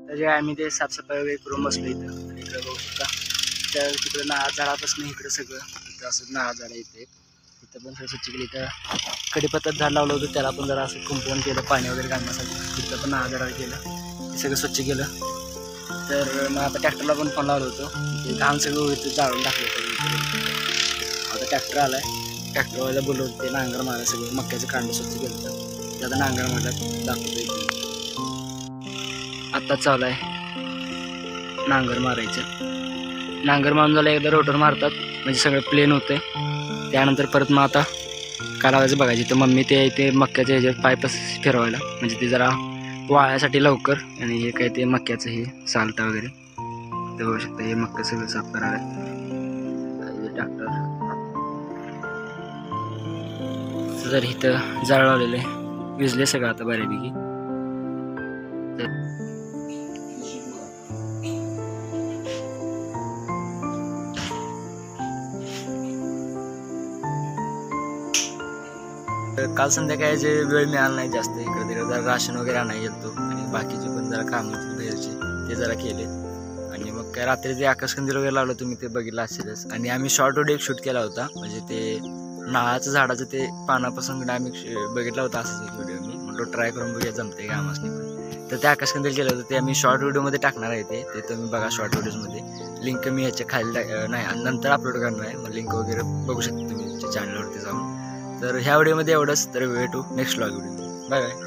तरी आम्ही ते साफसफाई वगैरे करून बसलो इथं. आणि इकडं बघू शकता त्या तिकडं नारळ झाडापासून इकडं सगळं इथं असं नारळ झाडं येते. इथं पण सगळं स्वच्छ केलं. इथं कडीपत्त्याचं झाड लावलं होतं, त्याला पण जरा असं कुंपण केलं पाणी वगैरे घालण्यासाठी. तिथं पण नारळ झाड केलं, ते सगळं स्वच्छ केलं. तर मग आता ट्रॅक्टरला पण फोन लावलो होतो, ते घाण सगळं इथं जाळून टाकलं सगळं. आता ट्रॅक्टर आलाय, ट्रॅक्टरवाल्याला बोलवतो ते नांगर मारा सगळं मक्याचं कांडं स्वच्छ केलं होतं, त्याचा नांगर मारला दाखवतो इथे. आत्ताच चालू आहे नांगर मारायचं. नांगर मारून झालं एकदा रोटर मारतात म्हणजे सगळं प्लेन होते. त्यानंतर परत मग आता काय लावायचं बघायचं. तर मम्मी ते मक्याच्या ह्याच्यात पाईप फिरवायला म्हणजे ते जरा वाळ्यासाठी लवकर. आणि हे काय ते मक्याचं हे सालटा वगैरे ते होऊ शकतं. हे मक्का सगळं साफ करायला ट्रॅक्टर. जर इथं जाळ लावलेलं आहे, विजले सगळं आता बऱ्यापैकी. काल संध्याकाळी जे वेळ मिळाला नाही जास्त, इकडे तिकडे जरा राशन वगैरे आणायला गेलतो आणि बाकीचे पण जरा कामं बाहेरचे ते जरा केले. आणि मग काय रात्री जे आकाशकंदील वगैरे लावलं तुम्ही ते बघितलं असेलच. आणि आम्ही शॉर्ट व्हिडिओ एक शूट केला होता, म्हणजे ते नाळाचं झाडाचं ते पानापासून आम्ही बघितला होता असंच एक व्हिडिओ. मी म्हटलं ट्राय करून बघूया जमते का आम्हाला पण. तर ते आकाशकंदील केलं होतं, ते आम्ही शॉर्ट व्हिडिओमध्ये टाकणार आहे. ते तुम्ही बघा शॉर्ट व्हिडिओजमध्ये. लिंक मी ह्याच्या खाली नाही नंतर अपलोड करणार आहे, मग लिंक वगैरे बघू शकता तुम्ही चॅनलवरती जाऊन. तर ह्या व्हिडिओमध्ये एवढंच. तर भेटू next vlog video. Bye bye.